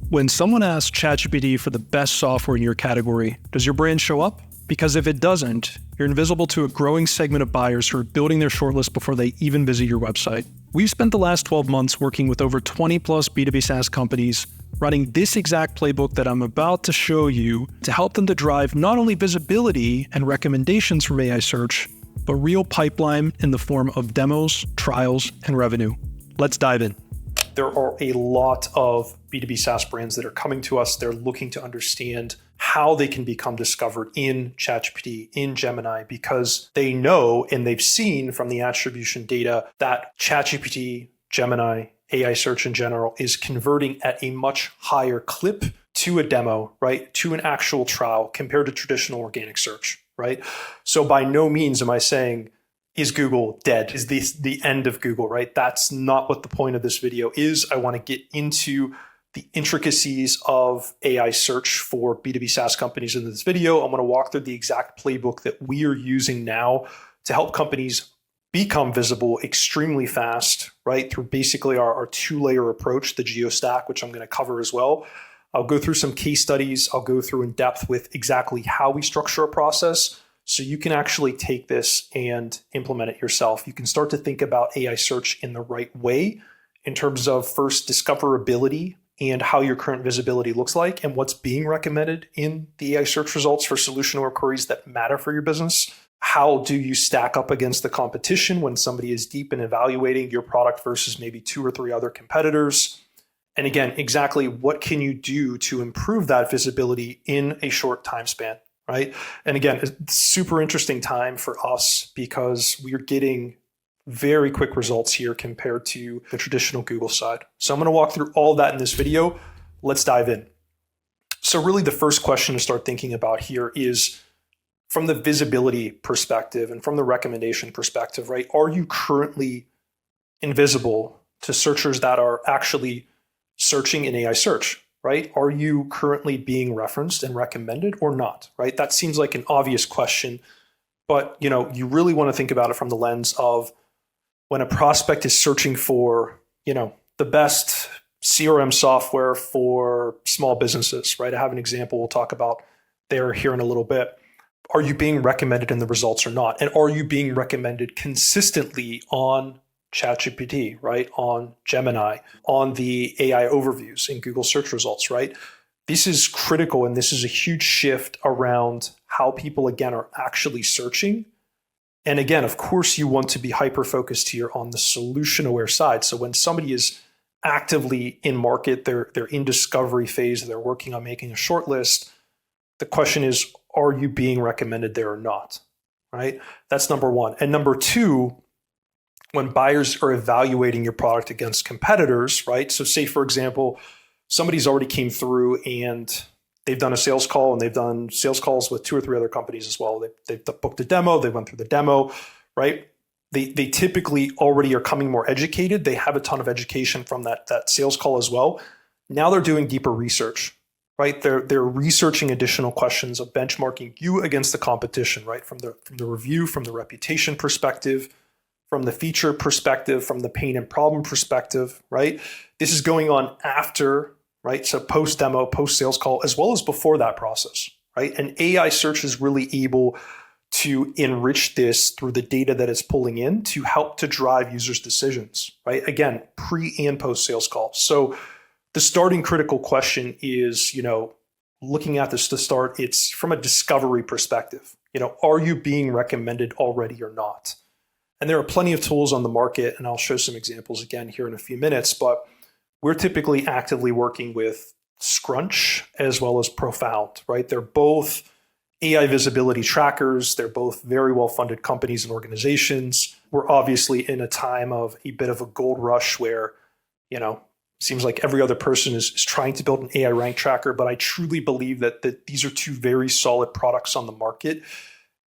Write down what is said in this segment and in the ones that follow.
When someone asks ChatGPT for the best software in your category, does your brand show up? Because if it doesn't, you're invisible to a growing segment of buyers who are building their shortlist before they even visit your website. We've spent the last 12 months working with over 20 plus B2B SaaS companies, running this exact playbook that I'm about to show you to help them to drive not only visibility and recommendations from AI search, but real pipeline in the form of demos, trials, and revenue. Let's dive in. There are a lot of B2B SaaS brands that are coming to us. They're looking to understand how they can become discovered in ChatGPT, in Gemini, because they know and they've seen from the attribution data that ChatGPT, Gemini, AI search in general is converting at a much higher clip to a demo, right? To an actual trial compared to traditional organic search, right? So by no means am I saying, is Google dead? Is this the end of Google, right? That's not what the point of this video is. I want to get into the intricacies of AI search for B2B SaaS companies in this video. I'm going to walk through the exact playbook that we are using now to help companies become visible extremely fast, right? Through basically our two-layer approach, the GEO Stack, which I'm going to cover as well. I'll go through some case studies. I'll go through in depth with exactly how we structure a process, so you can actually take this and implement it yourself. You can start to think about AI search in the right way in terms of first discoverability and how your current visibility looks like and what's being recommended in the AI search results for solution or queries that matter for your business. How do you stack up against the competition when somebody is deep in evaluating your product versus maybe 2 or 3 other competitors? And again, exactly what can you do to improve that visibility in a short time span? Right. And again, it's a super interesting time for us because we're getting very quick results here compared to the traditional Google side. So I'm going to walk through all that in this video. Let's dive in. So really the first question to start thinking about here is from the visibility perspective and from the recommendation perspective, right? Are you currently invisible to searchers that are actually searching in AI search? Right? Are you currently being referenced and recommended or not? Right? That seems like an obvious question, but you really want to think about it from the lens of when a prospect is searching for, the best CRM software for small businesses, right? I have an example we'll talk about there here in a little bit. Are you being recommended in the results or not? And are you being recommended consistently on ChatGPT, right? On Gemini, on the AI overviews in Google search results, right? This is critical, and this is a huge shift around how people, again, are actually searching. And again, of course, you want to be hyper-focused here on the solution-aware side. So when somebody is actively in market, they're in discovery phase, they're working on making a short list, the question is, are you being recommended there or not, right? That's number one. And number two, when buyers are evaluating your product against competitors, right? So say, for example, somebody's already came through and they've done a sales call and they've done sales calls with 2 or 3 other companies as well. They've booked a demo, they went through the demo, right? They typically already are coming more educated. They have a ton of education from that sales call as well. Now they're doing deeper research, right? They're researching additional questions of benchmarking you against the competition, right? From the review, from the reputation perspective, from the feature perspective, from the pain and problem perspective, right? This is going on after, right? So post-demo, post-sales call, as well as before that process, right? And AI search is really able to enrich this through the data that it's pulling in to help to drive users' decisions, right? Again, pre and post-sales call. So the starting critical question is, looking at this to start, it's from a discovery perspective. Are you being recommended already or not? And there are plenty of tools on the market, and I'll show some examples again here in a few minutes, but we're typically actively working with Scrunch as well as Profound, right? They're both AI visibility trackers. They're both very well-funded companies and organizations. We're obviously in a time of a bit of a gold rush where, seems like every other person is trying to build an AI rank tracker, but I truly believe that these are 2 very solid products on the market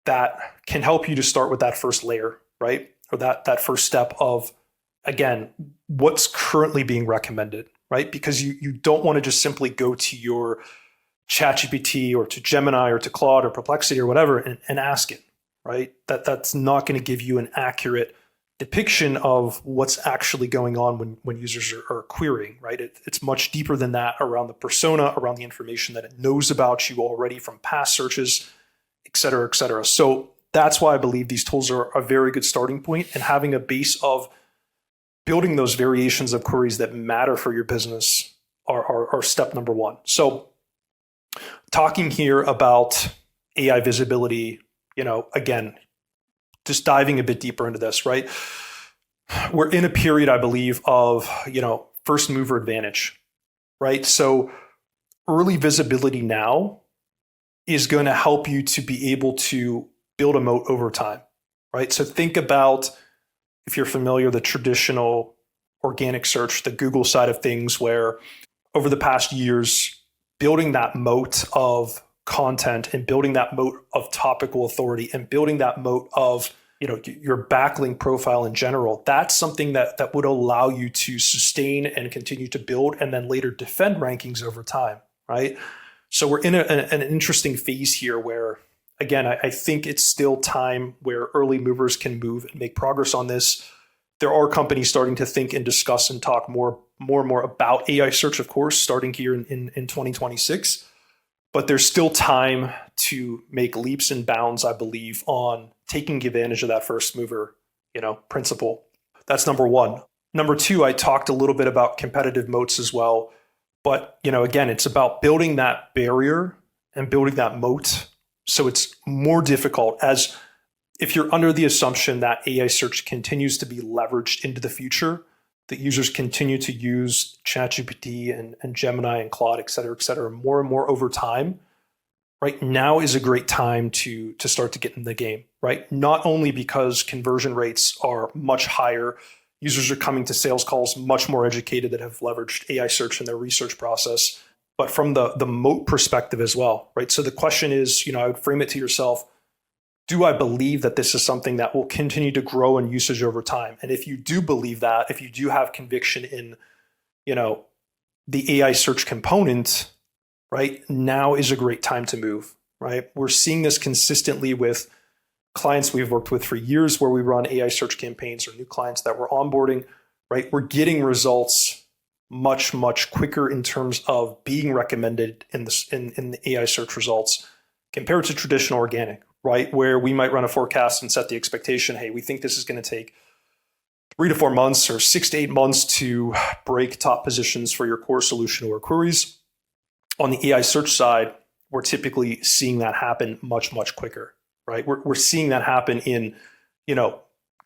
that can help you to start with that first layer, right? Or that first step of, again, what's currently being recommended, right? Because you don't want to just simply go to your ChatGPT or to Gemini or to Claude or Perplexity or whatever and ask it, right? That's not going to give you an accurate depiction of what's actually going on when users are querying, right? It's much deeper than that around the persona, around the information that it knows about you already from past searches, et cetera, et cetera. So that's why I believe these tools are a very good starting point, and having a base of building those variations of queries that matter for your business are step number one. So talking here about AI visibility, again, just diving a bit deeper into this, right? We're in a period, I believe, of, first mover advantage, right? So early visibility now is going to help you to be able to build a moat over time, right? So think about, if you're familiar, the traditional organic search, the Google side of things, where over the past years, building that moat of content and building that moat of topical authority and building that moat of your backlink profile in general, that's something that would allow you to sustain and continue to build and then later defend rankings over time, right? So we're in an interesting phase here where, again, I think it's still time where early movers can move and make progress on this. There are companies starting to think and discuss and talk more and more about AI search, of course, starting here in 2026. But there's still time to make leaps and bounds, I believe, on taking advantage of that first mover, principle. That's number one. Number two, I talked a little bit about competitive moats as well. But, again, it's about building that barrier and building that moat. So it's more difficult, as if you're under the assumption that AI search continues to be leveraged into the future, that users continue to use ChatGPT and Gemini and Claude, et cetera, more and more over time, right? Now is a great time to start to get in the game, right? Not only because conversion rates are much higher, users are coming to sales calls much more educated that have leveraged AI search in their research process, but from the moat perspective as well, right? So the question is, I would frame it to yourself, do I believe that this is something that will continue to grow in usage over time? And if you do believe that, if you do have conviction in, the AI search component, right, now is a great time to move, right? We're seeing this consistently with clients we've worked with for years where we run AI search campaigns, or new clients that we're onboarding, right? We're getting results much, much quicker in terms of being recommended in the AI search results compared to traditional organic, right? Where we might run a forecast and set the expectation, hey, we think this is going to take 3 to 4 months or 6 to 8 months to break top positions for your core solution or queries. On the AI search side, we're typically seeing that happen much, much quicker, right? We're seeing that happen in,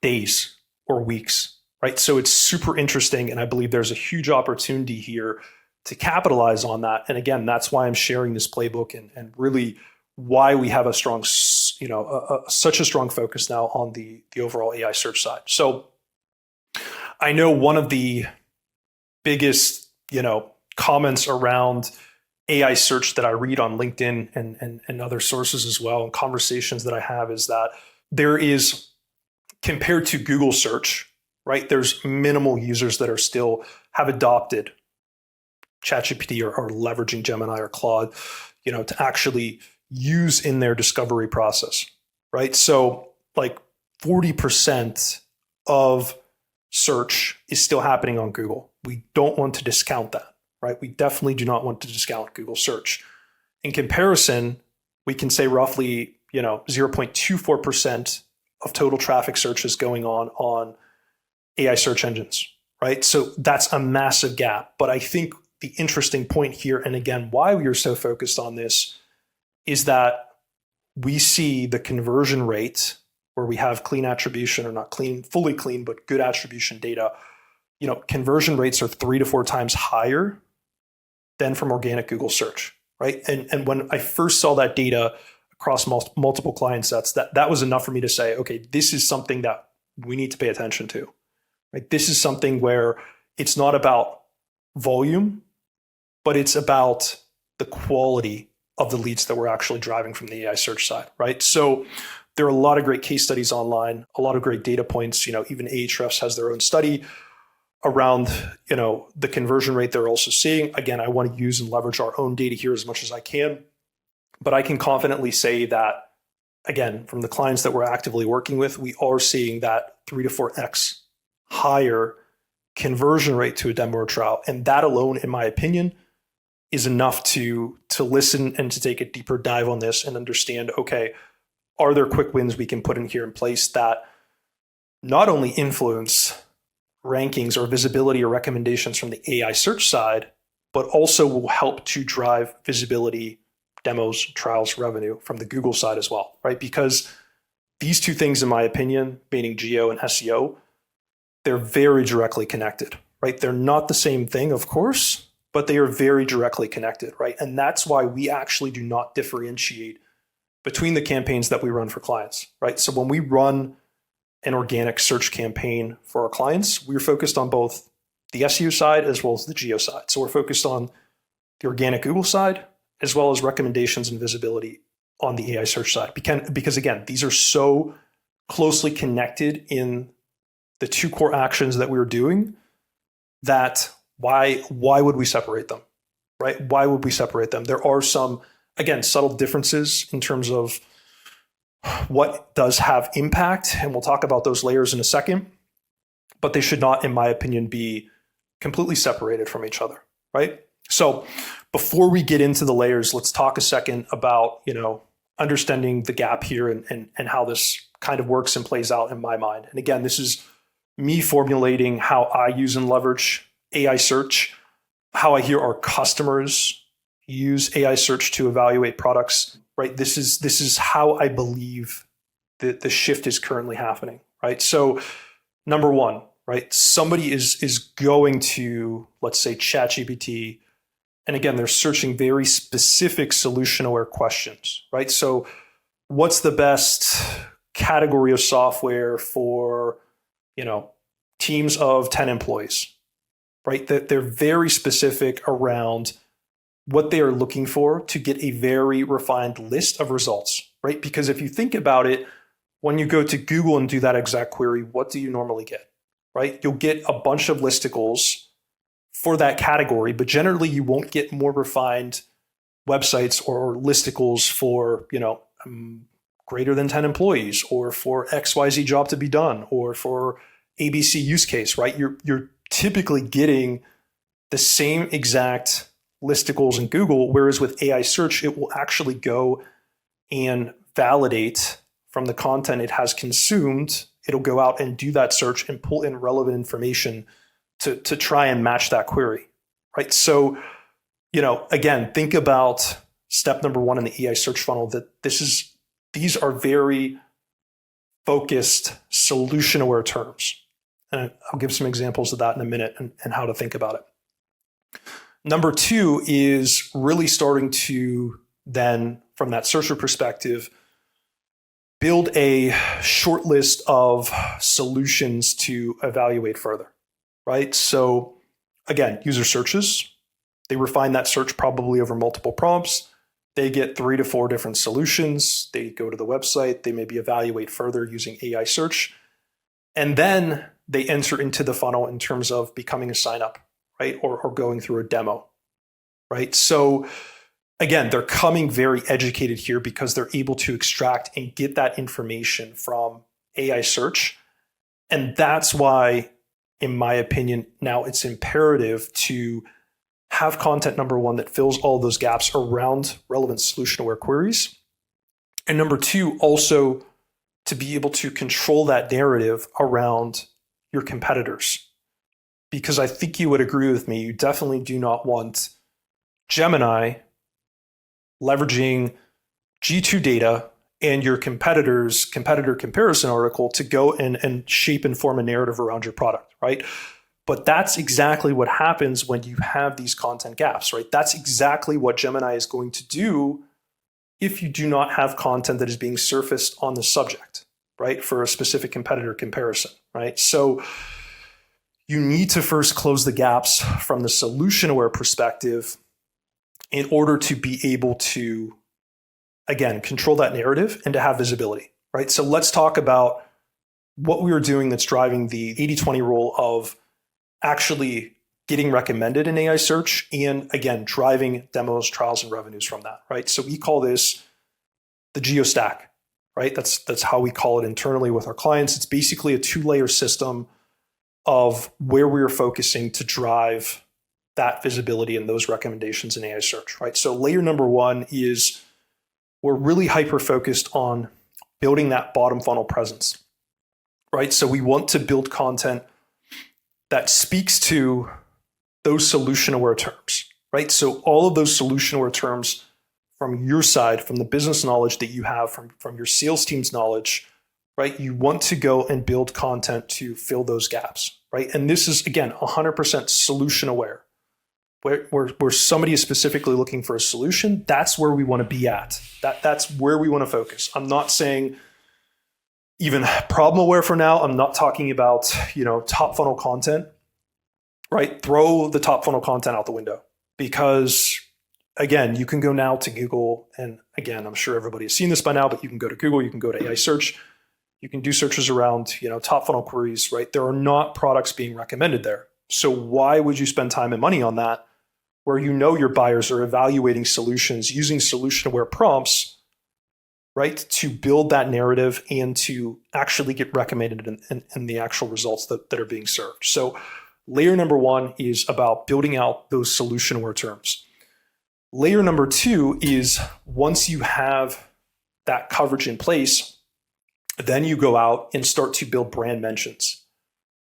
days or weeks, right? So it's super interesting. And I believe there's a huge opportunity here to capitalize on that. And again, that's why I'm sharing this playbook and really why we have a strong, such a strong focus now on the overall AI search side. So I know one of the biggest, comments around AI search that I read on LinkedIn and other sources as well, and conversations that I have, is that there is, compared to Google search, right, there's minimal users that are still have adopted ChatGPT or leveraging Gemini or Claude, to actually use in their discovery process, right? So like 40% of search is still happening on Google. We don't want to discount that, right? We definitely do not want to discount Google search. In comparison, we can say roughly, 0.24% of total traffic searches going on AI search engines, right? So that's a massive gap. But I think the interesting point here, and again, why we are so focused on this, is that we see the conversion rate where we have clean attribution, or not clean, fully clean, but good attribution data. Conversion rates are 3 to 4 times higher than from organic Google search, right? And when I first saw that data across multiple client sets, that was enough for me to say, okay, this is something that we need to pay attention to, right? This is something where it's not about volume, but it's about the quality of the leads that we're actually driving from the AI search side, right? So there are a lot of great case studies online, a lot of great data points. Even Ahrefs has their own study around, the conversion rate they're also seeing. Again, I want to use and leverage our own data here as much as I can, but I can confidently say that again, from the clients that we're actively working with, we are seeing that 3 to 4x higher conversion rate to a demo or trial. And that alone, in my opinion, is enough to listen and to take a deeper dive on this and understand, okay, are there quick wins we can put in here in place that not only influence rankings or visibility or recommendations from the AI search side, but also will help to drive visibility, demos, trials, revenue from the Google side as well, right? Because these two things, in my opinion, meaning GEO and SEO, they're very directly connected, right? They're not the same thing, of course, but they are very directly connected, right? And that's why we actually do not differentiate between the campaigns that we run for clients, right? So when we run an organic search campaign for our clients, we're focused on both the SEO side as well as the GEO side. So we're focused on the organic Google side as well as recommendations and visibility on the AI search side. Because again, these are so closely connected in the two core actions that we were doing that why would we separate them, right? Why would we separate them? There are some, again, subtle differences in terms of what does have impact, and we'll talk about those layers in a second, but they should not, in my opinion, be completely separated from each other, right? So before we get into the layers, let's talk a second about, understanding the gap here and how this kind of works and plays out in my mind. And again, this is me formulating how I use and leverage AI search, how I hear our customers use AI search to evaluate products, right? This is how I believe that the shift is currently happening, right? So number one, right? Somebody is going to, let's say, ChatGPT, and again, they're searching very specific solution-aware questions, right? So what's the best category of software for, teams of 10 employees, right? That they're very specific around what they are looking for to get a very refined list of results, right? Because if you think about it, when you go to Google and do that exact query, what do you normally get, right? You'll get a bunch of listicles for that category, but generally you won't get more refined websites or listicles for, greater than 10 employees or for XYZ job to be done or for ABC use case, right? You're typically getting the same exact listicles in Google, whereas with AI search, it will actually go and validate from the content it has consumed. It'll go out and do that search and pull in relevant information to try and match that query, right? So, again, think about step number one in the AI search funnel, that these are very focused solution-aware terms. And I'll give some examples of that in a minute and how to think about it. Number two is really starting to then, from that searcher perspective, build a short list of solutions to evaluate further, right? So again, user searches, they refine that search probably over multiple prompts. They get 3 to 4 different solutions. They go to the website. They maybe evaluate further using AI search. And then they enter into the funnel in terms of becoming a sign-up, right? Or going through a demo, right? So again, they're coming very educated here because they're able to extract and get that information from AI search. And that's why, in my opinion, now it's imperative to have content, number one, that fills all those gaps around relevant solution-aware queries. And number two, also to be able to control that narrative around your competitors. Because I think you would agree with me, you definitely do not want Gemini leveraging G2 data and your competitor comparison article to go and shape and form a narrative around your product, right? But that's exactly what happens when you have these content gaps, right? That's exactly what Gemini is going to do if you do not have content that is being surfaced on the subject, right? For a specific competitor comparison, right? So you need to first close the gaps from the solution-aware perspective in order to be able to, again, control that narrative and to have visibility, right? So let's talk about what we are doing that's driving the 80-20 rule of actually getting recommended in AI search and, again, driving demos, trials, and revenues from that, right? So we call this the GEO Stack, right? That's how we call it internally with our clients. It's basically a 2-layer system of where we're focusing to drive that visibility and those recommendations in AI search, right? So layer number 1 is we're really hyper-focused on building that bottom funnel presence, right? So we want to build content that speaks to those solution-aware terms, right? So all of those solution-aware terms from your side, from the business knowledge that you have, from your sales team's knowledge, right? You want to go and build content to fill those gaps, right? And this is, again, 100% solution-aware. Where somebody is specifically looking for a solution, that's where we want to be at. That's where we want to focus. I'm not saying even problem aware for now. I'm not talking about, top funnel content, right? Throw the top funnel content out the window, because again, you can go now to Google, and again, I'm sure everybody has seen this by now, but you can go to Google, you can go to AI search, you can do searches around, top funnel queries, right? There are not products being recommended there. So why would you spend time and money on that, where your buyers are evaluating solutions using solution-aware prompts, right, to build that narrative and to actually get recommended in the actual results that are being served. So layer number 1 is about building out those solution-aware terms. Layer number 2 is once you have that coverage in place, then you go out and start to build brand mentions,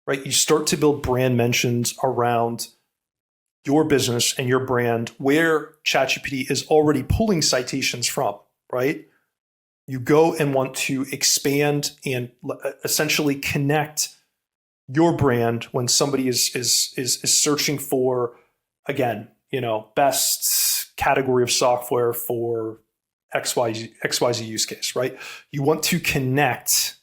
right? You start to build brand mentions around your business and your brand where ChatGPT is already pulling citations from, right? You go and want to expand and essentially connect your brand when somebody is searching for, again, best category of software for XYZ use case, right? You want to connect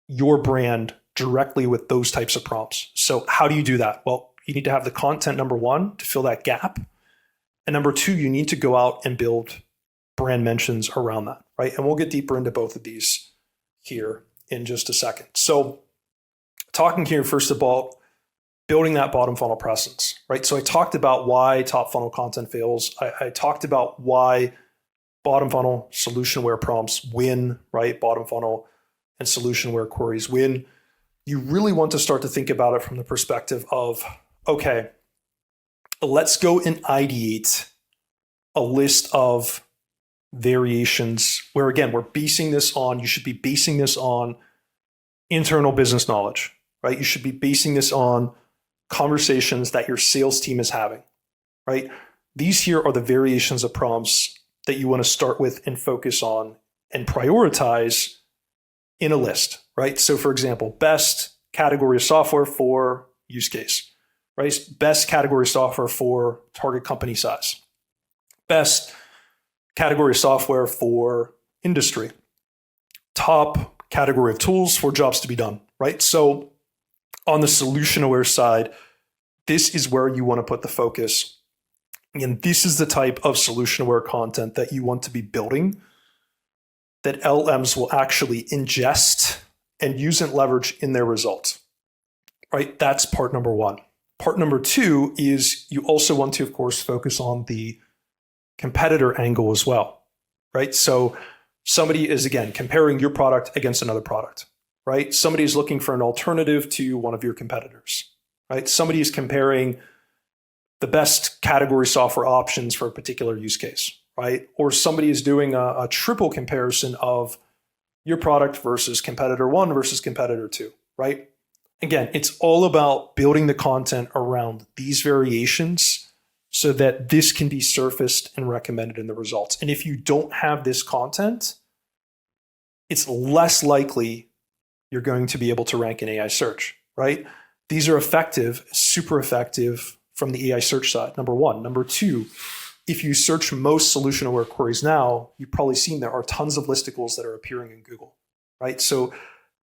your brand directly with those types of prompts. So how do you do that? Well, you need to have the content, number 1, to fill that gap. And number 2, you need to go out and build brand mentions around that, right? And we'll get deeper into both of these here in just a second. So talking here, first of all, building that bottom funnel presence, right? So I talked about why top funnel content fails. I talked about why bottom funnel solution-aware prompts win, right? Bottom funnel and solution-aware queries win. You really want to start to think about it from the perspective of, okay, let's go and ideate a list of variations where, again, you should be basing this on internal business knowledge, right? You should be basing this on conversations that your sales team is having, right? These here are the variations of prompts that you want to start with and focus on and prioritize in a list, right? So for example, best category of software for use case, right? Best category of software for target company size. Best category of software for industry. Top category of tools for jobs to be done, right? So on the solution-aware side, this is where you want to put the focus. And this is the type of solution-aware content that you want to be building that LMs will actually ingest and use and leverage in their results, right? That's part number 1. Part number 2 is you also want to, of course, focus on the competitor angle as well, right? So somebody is, again, comparing your product against another product, right? Somebody is looking for an alternative to one of your competitors, right? Somebody is comparing the best category software options for a particular use case, right? Or somebody is doing a triple comparison of your product versus competitor 1 versus competitor 2, right? Again, it's all about building the content around these variations so that this can be surfaced and recommended in the results. And if you don't have this content, it's less likely you're going to be able to rank in AI search, right? These are effective, super effective from the AI search side, number 1. Number 2, if you search most solution-aware queries now, you've probably seen there are tons of listicles that are appearing in Google, right? So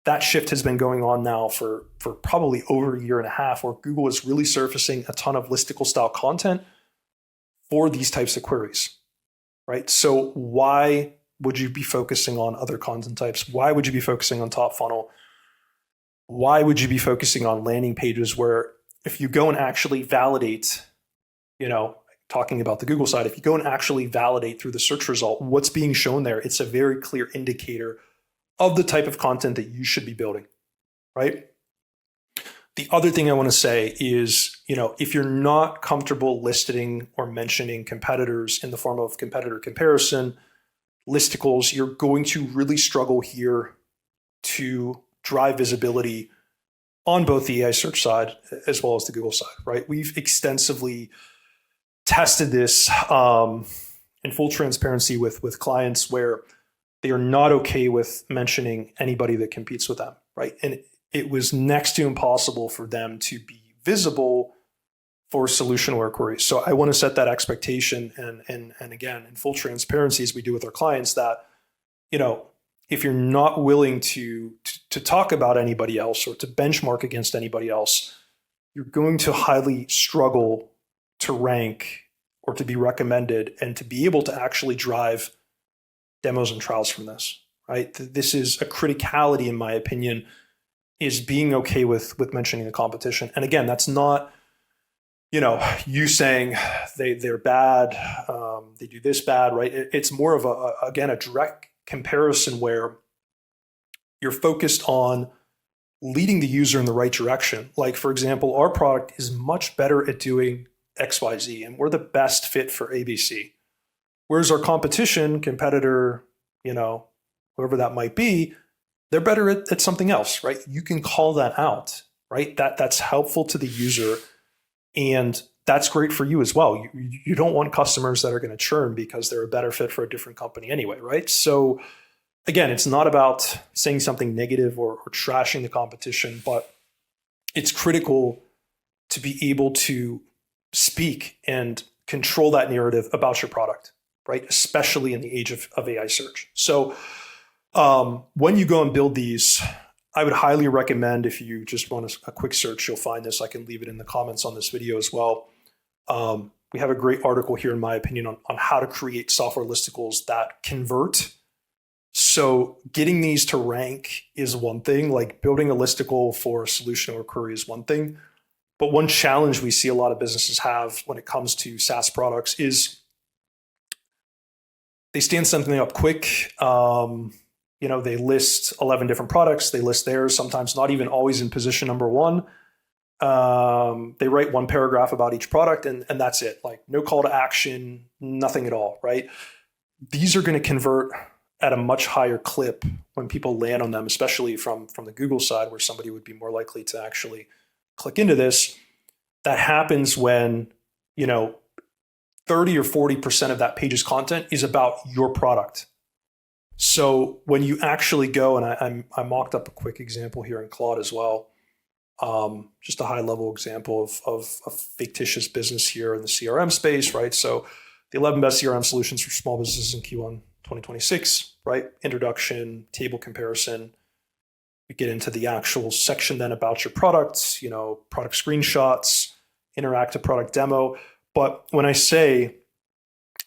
that shift has been going on now for probably over a year and a half, where Google is really surfacing a ton of listicle-style content for these types of queries, right? So why would you be focusing on other content types? Why would you be focusing on top funnel? Why would you be focusing on landing pages where if you go and actually validate, talking about the Google side, if you go and actually validate through the search result, what's being shown there, it's a very clear indicator of the type of content that you should be building, right? The other thing I want to say is, if you're not comfortable listing or mentioning competitors in the form of competitor comparison, listicles, you're going to really struggle here to drive visibility on both the AI search side as well as the Google side, right? We've extensively tested this in full transparency with clients where they are not okay with mentioning anybody that competes with them, right? And it was next to impossible for them to be visible for solution or queries. So I want to set that expectation and again, in full transparency as we do with our clients that, if you're not willing to talk about anybody else or to benchmark against anybody else, you're going to highly struggle to rank or to be recommended and to be able to actually drive demos and trials from this, right? This is a criticality, in my opinion, is being okay with mentioning the competition. And again, that's not, you saying they're bad, they do this bad, right? It's more of a direct comparison where you're focused on leading the user in the right direction. Like, for example, our product is much better at doing XYZ, and we're the best fit for ABC. Whereas our competition, competitor, whoever that might be, they're better at something else, right? You can call that out, right? That's helpful to the user, and that's great for you as well. You don't want customers that are going to churn because they're a better fit for a different company anyway, right? So again, it's not about saying something negative or trashing the competition, but it's critical to be able to speak and control that narrative about your product, right? Especially in the age of AI search. So when you go and build these, I would highly recommend, if you just want a quick search, you'll find this. I can leave it in the comments on this video as well. We have a great article here, in my opinion, on how to create software listicles that convert. So getting these to rank is one thing, like building a listicle for a solution or query is one thing. But one challenge we see a lot of businesses have when it comes to SaaS products is they stand something up quick. They list 11 different products. They list theirs, sometimes not even always in position number one. They write one paragraph about each product and that's it. Like no call to action, nothing at all, right? These are going to convert at a much higher clip when people land on them, especially from the Google side, where somebody would be more likely to actually click into this. That happens when, 30 or 40% of that page's content is about your product. So when you actually go, and I mocked up a quick example here in Claude as well, just a high level example of a fictitious business here in the CRM space, right? So the 11 best CRM solutions for small businesses in Q1 2026, right? Introduction, table comparison. We get into the actual section then about your products, product screenshots, interactive product demo. But when I say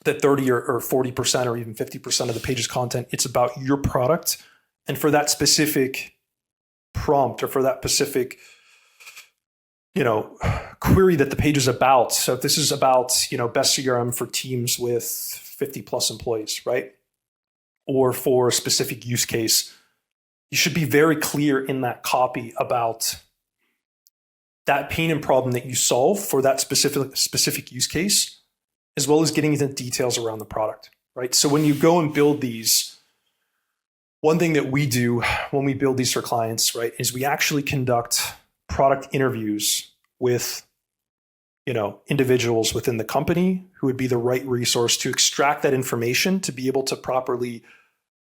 that 30 or 40% or even 50% of the page's content, it's about your product. And for that specific prompt or for that specific, query that the page is about. So if this is about, best CRM for teams with 50 plus employees, right? Or for a specific use case, you should be very clear in that copy about that pain and problem that you solve for that specific use case, as well as getting into details around the product, right? So when you go and build these, one thing that we do when we build these for clients, right, is we actually conduct product interviews with, individuals within the company who would be the right resource to extract that information to be able to properly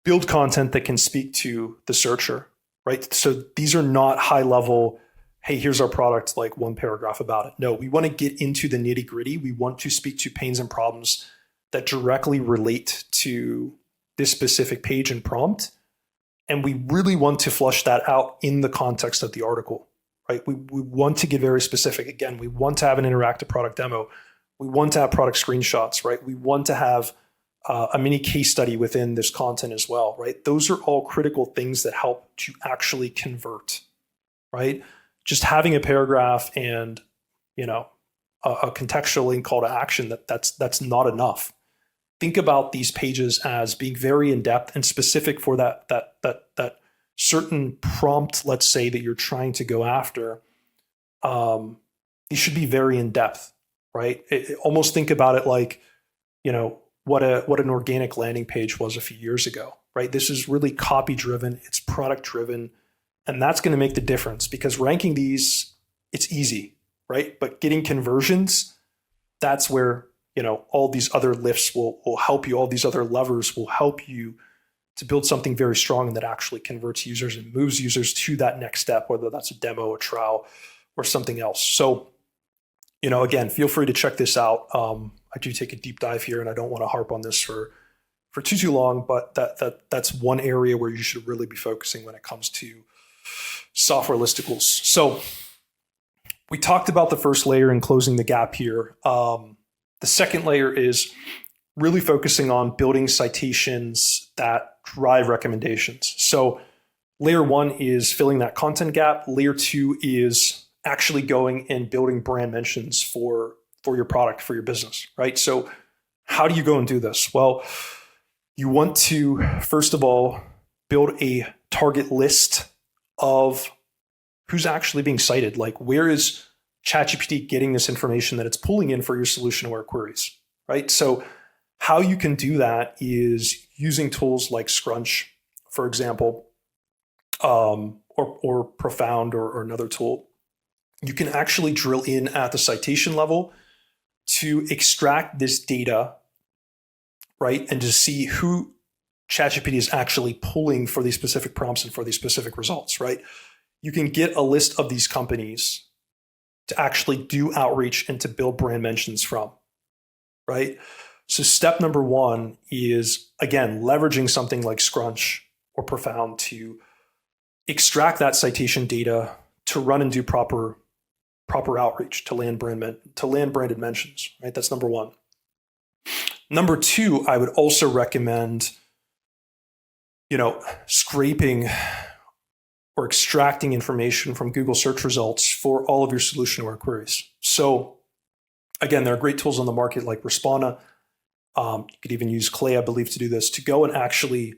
build content that can speak to the searcher, right? So these are not high level, hey, here's our product, like one paragraph about it. No, we want to get into the nitty gritty. We want to speak to pains and problems that directly relate to this specific page and prompt. And we really want to flush that out in the context of the article, right? We want to get very specific. Again, we want to have an interactive product demo. We want to have product screenshots, right? We want to have a mini case study within this content as well, right? Those are all critical things that help to actually convert, right? Just having a paragraph and, a contextual link call to action, that's not enough. think about these pages as being very in-depth and specific for that certain prompt, let's say, that you're trying to go after. These should be very in-depth, right? Almost think about it like, what an organic landing page was a few years ago, right? This is really copy-driven, it's product-driven, and that's going to make the difference, because ranking these, it's easy, right? But getting conversions, that's where all these other lifts will help you. All these other levers will help you to build something very strong that actually converts users and moves users to that next step, whether that's a demo, a trial, or something else. So, again, feel free to check this out. I do take a deep dive here, and I don't want to harp on this for too long, but that's one area where you should really be focusing when it comes to software listicles. So we talked about the first layer and closing the gap here. The second layer is really focusing on building citations that drive recommendations. So layer one is filling that content gap. Layer two is actually going and building brand mentions for your product, for your business, right? So how do you go and do this? Well, you want to, first of all, build a target list of who's actually being cited. Like, where is ChatGPT getting this information that it's pulling in for your solution-aware queries, right? So how you can do that is using tools like Scrunch, for example, or Profound or another tool. You can actually drill in at the citation level to extract this data, right? And to see who ChatGPT is actually pulling for these specific prompts and for these specific results, right? You can get a list of these companies to actually do outreach and to build brand mentions from, right? So step number one is, again, leveraging something like Scrunch or Profound to extract that citation data to run and do proper outreach to land branded mentions, right? That's number one. Number two, I would also recommend, scraping or extracting information from Google search results for all of your solution-aware queries. So again, there are great tools on the market like Respona. You could even use Clay, I believe, to do this, to go and actually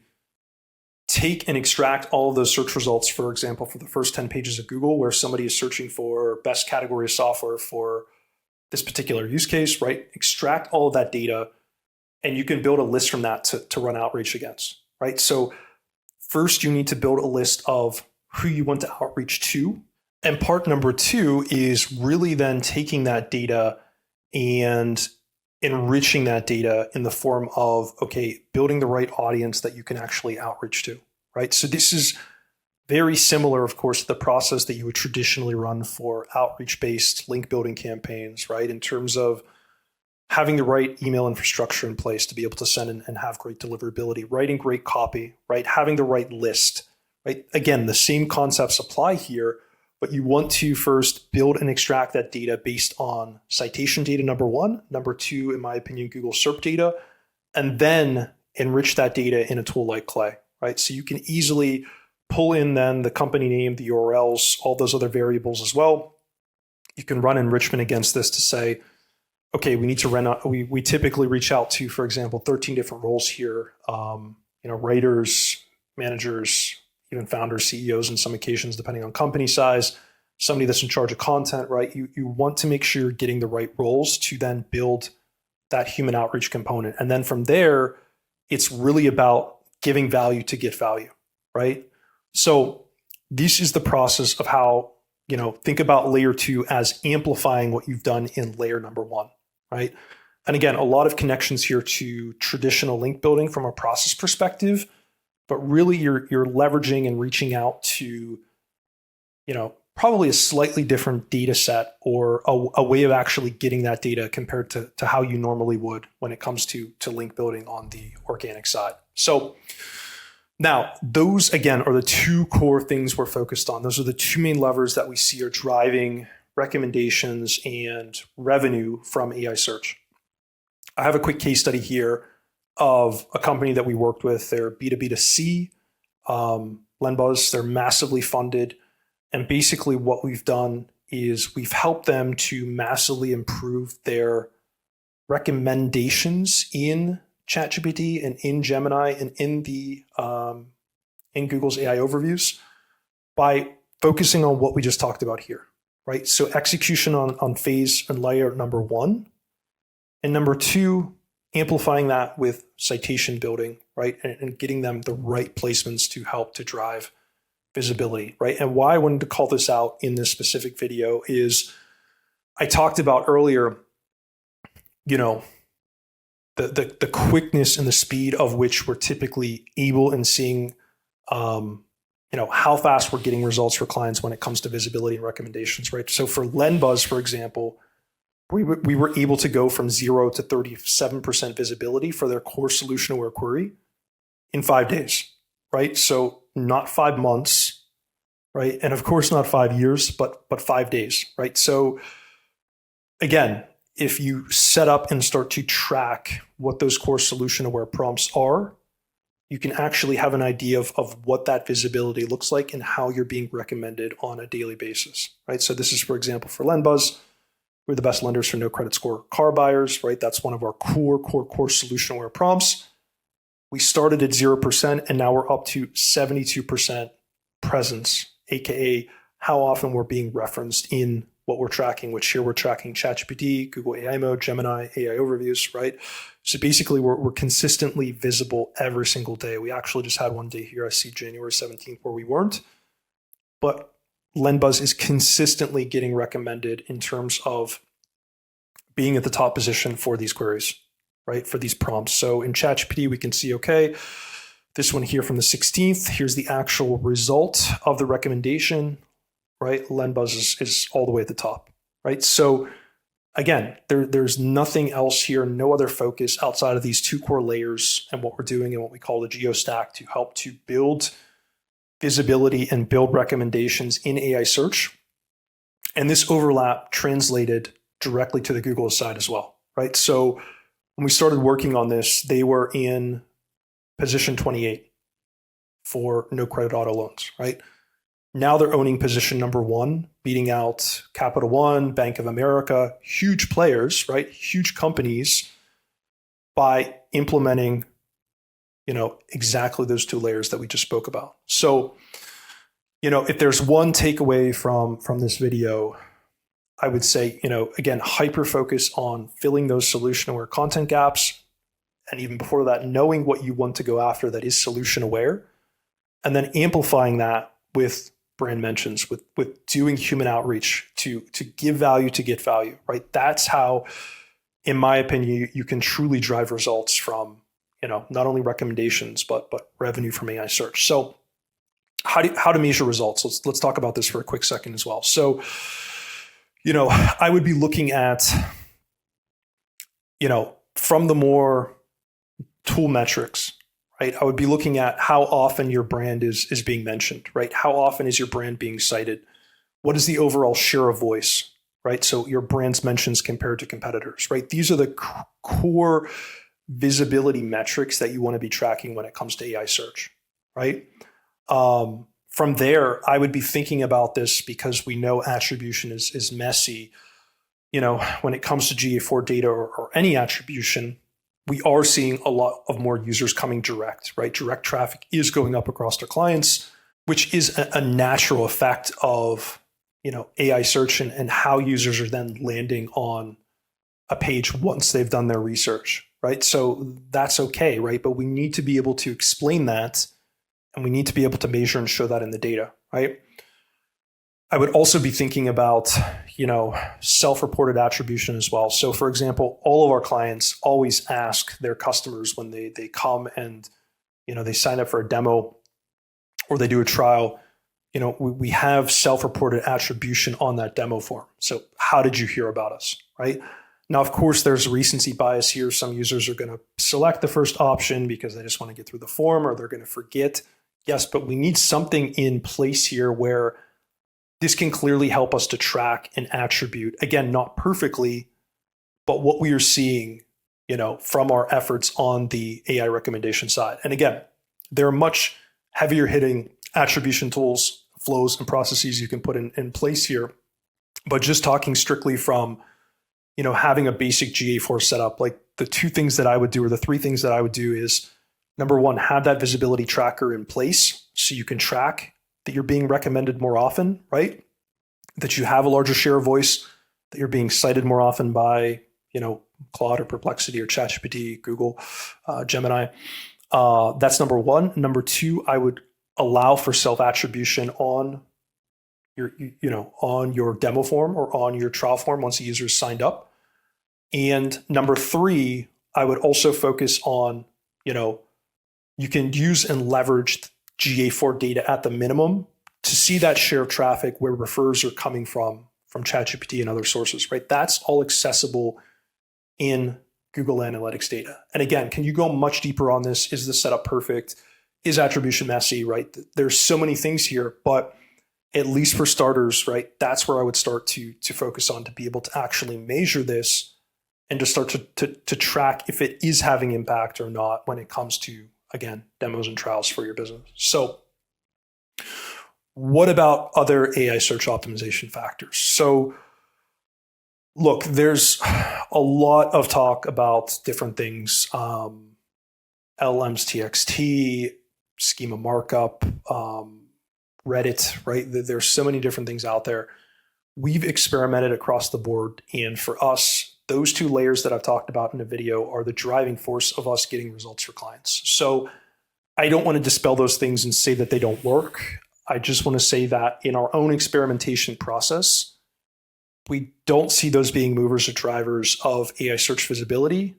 take and extract all of those search results, for example, for the first 10 pages of Google, where somebody is searching for best category of software for this particular use case, right? Extract all of that data, and you can build a list from that to run outreach against, right? So first, you need to build a list of who you want to outreach to. And part number two is really then taking that data and enriching that data in the form of, building the right audience that you can actually outreach to, right? So this is very similar, of course, to the process that you would traditionally run for outreach-based link building campaigns, right? In terms of having the right email infrastructure in place to be able to send and have great deliverability, writing great copy, right? Having the right list, right? Again, the same concepts apply here, but you want to first build and extract that data based on citation data, number one. Number two, in my opinion, Google SERP data, and then enrich that data in a tool like Clay, right? So you can easily pull in then the company name, the URLs, all those other variables as well. You can run enrichment against this to say, we need to run out. We typically reach out to, for example, 13 different roles here. Writers, managers, even founders, CEOs in some occasions, depending on company size, somebody that's in charge of content, right? You want to make sure you're getting the right roles to then build that human outreach component. And then from there, it's really about giving value to get value, right? So this is the process of how, think about layer two as amplifying what you've done in layer number one, right? And again, a lot of connections here to traditional link building from a process perspective, but really you're leveraging and reaching out to, probably a slightly different data set or a way of actually getting that data compared to how you normally would when it comes to link building on the organic side. So now those, again, are the two core things we're focused on. Those are the two main levers that we see are driving recommendations and revenue from AI search. I have a quick case study here of a company that we worked with. They're B2B2C, Lenbuzz. They're massively funded. And basically what we've done is we've helped them to massively improve their recommendations in ChatGPT and in Gemini and in the in Google's AI overviews by focusing on what we just talked about here, right? So execution on phase and layer number one, and number two, amplifying that with citation building, right? And getting them the right placements to help to drive visibility, right? And why I wanted to call this out in this specific video is I talked about earlier, the quickness and the speed of which we're typically able and seeing, how fast we're getting results for clients when it comes to visibility and recommendations, right? So for LendBuzz, for example, we were able to go from 0 to 37% visibility for their core solution aware query in 5 days, right? So not 5 months, right? And of course not 5 years, but 5 days, right? So again, if you set up and start to track what those core solution aware prompts are, you can actually have an idea of what that visibility looks like and how you're being recommended on a daily basis, right? So this is, for example, for LendBuzz, we're the best lenders for no credit score car buyers, right? That's one of our core solution aware prompts. We started at 0% and now we're up to 72% presence, AKA how often we're being referenced in what we're tracking, which here we're tracking ChatGPT, Google AI Mode, Gemini, AI Overviews, right? So basically we're consistently visible every single day. We actually just had one day here, I see January 17th, where we weren't. But LendBuzz is consistently getting recommended in terms of being at the top position for these queries, right? For these prompts. So in ChatGPT, we can see, okay, this one here from the 16th, here's the actual result of the recommendation, right? LendBuzz is all the way at the top, right? So again, there's nothing else here, no other focus outside of these two core layers and what we're doing and what we call the GEO Stack to help to build visibility and build recommendations in AI search. And this overlap translated directly to the Google side as well, right? So when we started working on this, they were in position 28 for no credit auto loans, right? Now they're owning position number 1, beating out Capital One, Bank of America, huge players, right? Huge companies by implementing, exactly those two layers that we just spoke about. So, if there's one takeaway from this video, I would say, again, hyper focus on filling those solution aware content gaps. And even before that, knowing what you want to go after that is solution aware, and then amplifying that with brand mentions, with doing human outreach to give value, to get value, right? That's how, in my opinion, you can truly drive results from, not only recommendations, but revenue from AI search. So how to measure results? Let's talk about this for a quick second as well. So, I would be looking at, from the more tool metrics, right? I would be looking at how often your brand is being mentioned, right? How often is your brand being cited? What is the overall share of voice, right? So your brand's mentions compared to competitors, right? These are the core visibility metrics that you want to be tracking when it comes to AI search, right? From there, I would be thinking about this because we know attribution is messy. When it comes to GA4 data or any attribution, we are seeing a lot of more users coming direct, right? Direct traffic is going up across our clients, which is a natural effect of, AI search and how users are then landing on a page once they've done their research, right? So that's okay, right? But we need to be able to explain that, and we need to be able to measure and show that in the data, right? I would also be thinking about, self-reported attribution as well. So for example, all of our clients always ask their customers when they come and, they sign up for a demo or they do a trial, we have self-reported attribution on that demo form. So how did you hear about us, right? Now, of course, there's recency bias here. Some users are going to select the first option because they just want to get through the form, or they're going to forget. Yes, but we need something in place here where this can clearly help us to track and attribute, again, not perfectly, but what we are seeing, from our efforts on the AI recommendation side. And again, there are much heavier hitting attribution tools, flows, and processes you can put in place here. But just talking strictly from, having a basic GA4 setup, like the two things that I would do, or the three things that I would do is, number one, have that visibility tracker in place so you can track that you're being recommended more often, right? That you have a larger share of voice, that you're being cited more often by, Claude or Perplexity or ChatGPT, Google, Gemini. That's number one. Number two, I would allow for self-attribution on your demo form or on your trial form once the user is signed up. And number three, I would also focus on, you can use and leverage GA4 data at the minimum to see that share of traffic where refers are coming from ChatGPT and other sources, right? That's all accessible in Google Analytics data. And again, can you go much deeper on this? Is the setup perfect? Is attribution messy, right? There's so many things here, but at least for starters, right? That's where I would start to focus on, to be able to actually measure this and to start to track if it is having impact or not when it comes to, again, demos and trials for your business. So what about other AI search optimization factors? So look, there's a lot of talk about different things, LLMs, TXT, schema markup, Reddit, right? There's so many different things out there. We've experimented across the board. And for us, those two layers that I've talked about in the video are the driving force of us getting results for clients. So I don't want to dispel those things and say that they don't work. I just want to say that in our own experimentation process, we don't see those being movers or drivers of AI search visibility,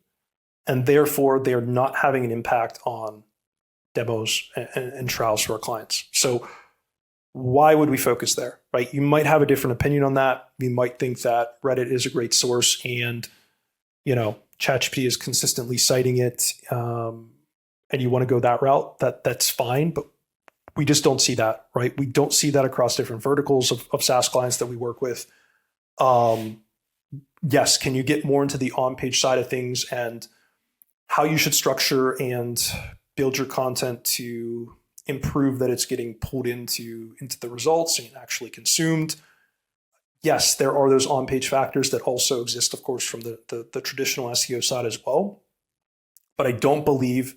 and therefore they are not having an impact on demos and trials for our clients. So why would we focus there, right? You might have a different opinion on that. You might think that Reddit is a great source and, ChatGPT is consistently citing it, and you want to go that route. That's fine, but we just don't see that, right? We don't see that across different verticals of SaaS clients that we work with. Yes, can you get more into the on-page side of things and how you should structure and build your content to improve that it's getting pulled into the results and actually consumed? Yes, there are those on-page factors that also exist, of course, from the traditional SEO side as well. But I don't believe,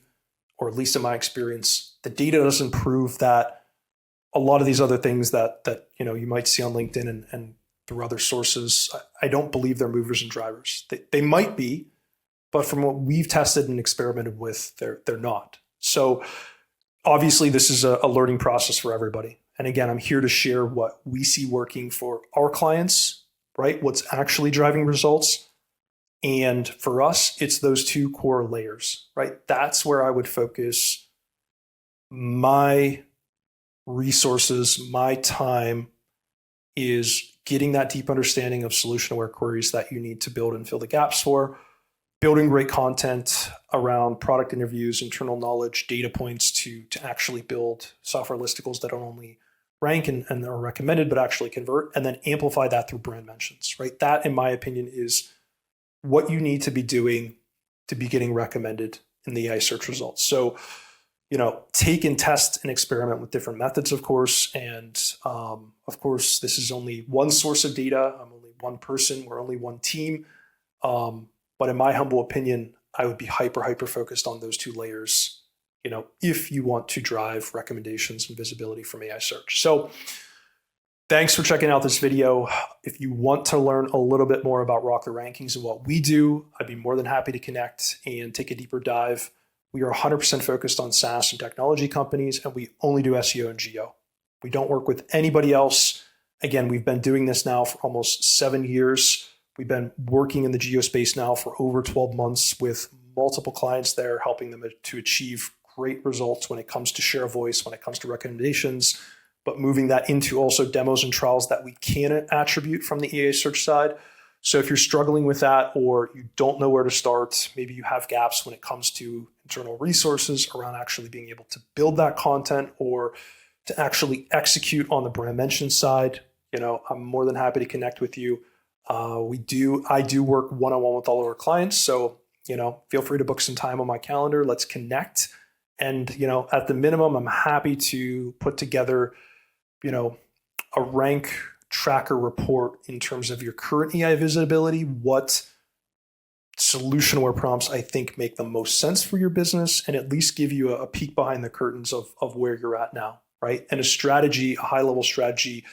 or at least in my experience, the data doesn't prove that a lot of these other things that you might see on LinkedIn and through other sources, I don't believe they're movers and drivers. They might be, but from what we've tested and experimented with, they're not. So obviously this is a learning process for everybody. And again, I'm here to share what we see working for our clients, right? What's actually driving results. And for us, it's those two core layers, right? That's where I would focus my resources, my time, is getting that deep understanding of solution-aware queries that you need to build and fill the gaps for, building great content around product interviews, internal knowledge, data points to actually build software listicles that don't only rank and are recommended, but actually convert, and then amplify that through brand mentions, right? That, in my opinion, is what you need to be doing to be getting recommended in the AI search results. So, take and test and experiment with different methods, of course. And of course, this is only one source of data. I'm only one person. We're only one team. But in my humble opinion, I would be hyper focused on those two layers, if you want to drive recommendations and visibility from AI search. So thanks for checking out this video. If you want to learn a little bit more about Rock the Rankings and what we do, I'd be more than happy to connect and take a deeper dive. We are 100% focused on SaaS and technology companies, and we only do SEO and GEO. We don't work with anybody else. Again, we've been doing this now for almost 7 years. We've been working in the GEO space now for over 12 months with multiple clients there, helping them to achieve great results when it comes to share of voice, when it comes to recommendations, but moving that into also demos and trials that we can attribute from the AI search side. So if you're struggling with that, or you don't know where to start, maybe you have gaps when it comes to internal resources around actually being able to build that content or to actually execute on the brand mention side, I'm more than happy to connect with you. I do work one-on-one with all of our clients. So, feel free to book some time on my calendar. Let's connect. And, at the minimum, I'm happy to put together, a rank tracker report in terms of your current AI visibility, what solutionware prompts I think make the most sense for your business, and at least give you a peek behind the curtains of where you're at now, right? And a strategy, a high-level strategy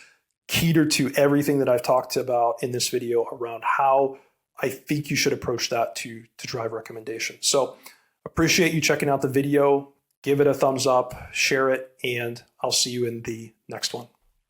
catered to everything that I've talked about in this video around how I think you should approach that to drive recommendations. So appreciate you checking out the video. Give it a thumbs up, share it, and I'll see you in the next one.